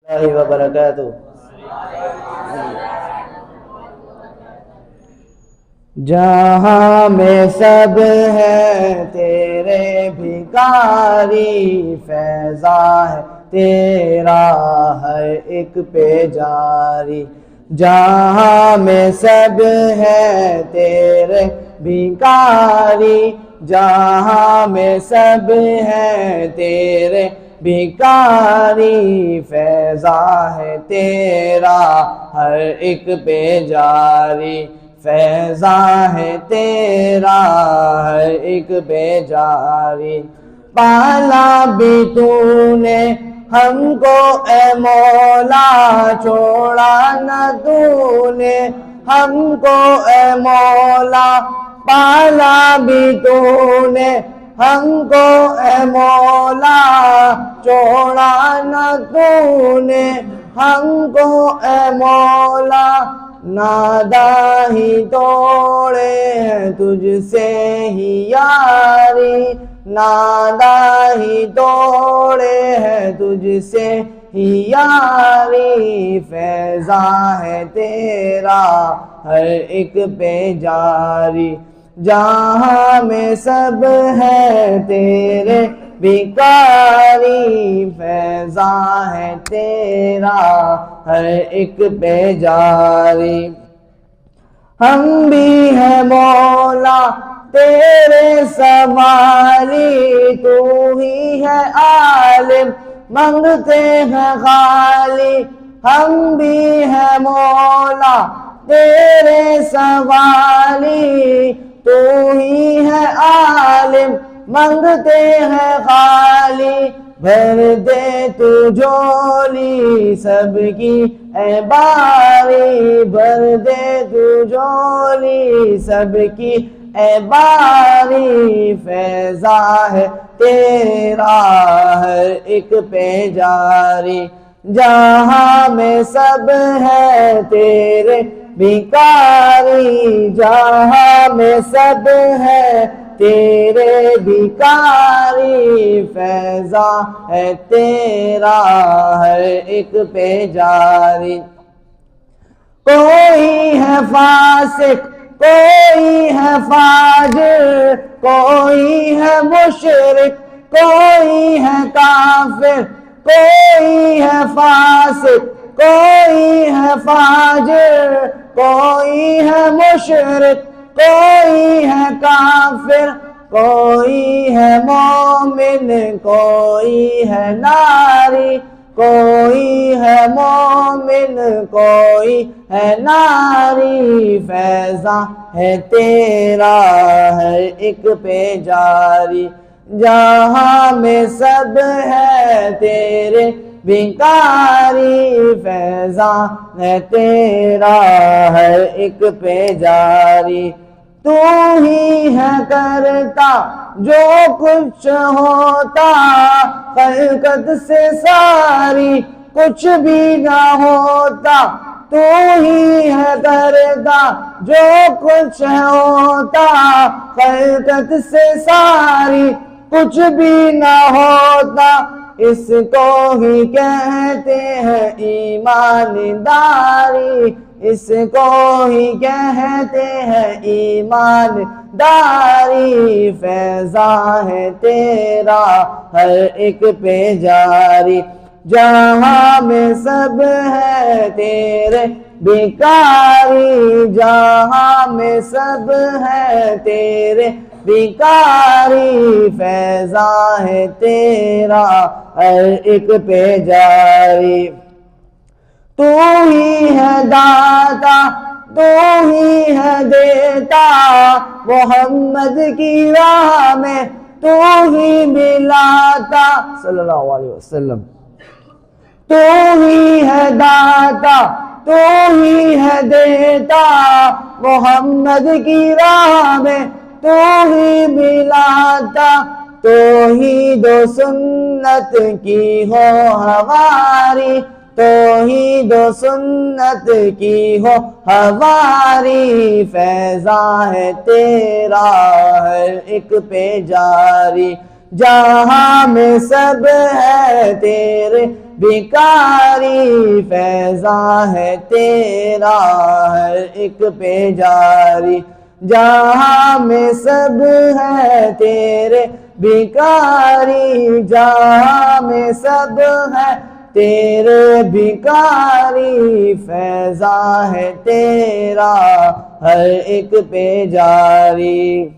اللہ وبرکاتہ۔ جہاں میں سب ہے تیرے بھکاری، فیضاں ہے تیرا ہر ایک پہ جاری۔ جہاں میں سب ہے تیرے بھکاری، جہاں میں سب ہے تیرے بھکاری، فیضاں ہے تیرا ہر ایک پہ جاری، فیضاں ہے تیرا ہر ایک پہ جاری۔ پالا بھی تو نے ہم کو اے مولا، چھوڑا نہ تو نے ہم کو اے مولا، پالا بھی تو نے ہم کو اے مولا، چھوڑا نہ تو نے ہم کو اے مولا۔ نادا ہی توڑے ہیں تجھ سے ہی یاری، نادا ہی توڑے ہیں تجھ سے ہی یاری، فیضاں ہے تیرا ہر ایک پہ جاری۔ جہاں میں سب ہے تیرے بھکاری، فیضاں ہے تیرا ہر ایک پہ جاری۔ ہم بھی ہیں مولا تیرے سوالی، تو ہی ہے عالم منگتے ہیں خالی۔ ہم بھی ہیں مولا تیرے سوالی، تو ہی ہے عالم منگتے ہیں خالی۔ بھر دے تو جھولی سب کی اے باری، بھر دے تو جھولی سب کی اے باری، فیضاں ہے تیرا ہر ایک پہ جاری۔ جہاں میں سب ہے تیرے بھکاری، جہاں میں سب ہے تیرے بھکاری، فیضاں ہے تیرا ہر ایک پہ جاری۔ کوئی ہے فاسق، کوئی ہے فاجر، کوئی ہے مشرک، کوئی ہے کافر، کوئی ہے فاسق، کوئی ہے فاجر، کوئی ہے مشرک، کوئی ہے کافر، کوئی ہے مومن، کوئی ہے ناری، کوئی ہے مومن، کوئی ہے ناری، فیضاں ہے تیرا ہر ایک پہ جاری۔ جہاں میں سب ہے تیرے بھکاری، فیضاں ہے تیرا ہر ایک پہ جاری۔ تو ہی ہے کرتا جو کچھ ہوتا، خلقت سے ساری کچھ بھی نہ ہوتا۔ تو ہی ہے کرتا جو کچھ ہوتا، خلقت سے ساری کچھ بھی نہ ہوتا۔ اس کو ہی کہتے ہیں ایمانداری، اس کو ہی کہتے ہیں ایمانداری، فیضاں ہے تیرا ہر ایک پہ جاری۔ جہاں میں سب ہے تیرے بھکاری، جہاں میں سب ہے تیرے بھکاری، فیضاں ہے تیرا ہر ایک پہ جاری۔ تو ہی ہے داتا، تو ہی ہے دیتا، محمد کی راہ میں تو ہی ملاتا، صلی اللہ علیہ وسلم۔ تو ہی ہے داتا، تو ہی ہے دیتا، محمد کی راہ میں تو ہی ملاتا۔ تو ہی دو سنت کی ہو ہواری، تو ہی دو سنت کی ہو ہواری، فیضاں ہے تیرا ہر ایک پہ جاری۔ جہاں میں سب ہے تیرے بھکاری، فیضاں ہے تیرا ہر ایک پہ جاری، جہاں میں سب ہے تیرے بھکاری، جہاں میں سب ہے تیرے بھکاری، فیضاں ہے تیرا ہر ایک پہ جاری۔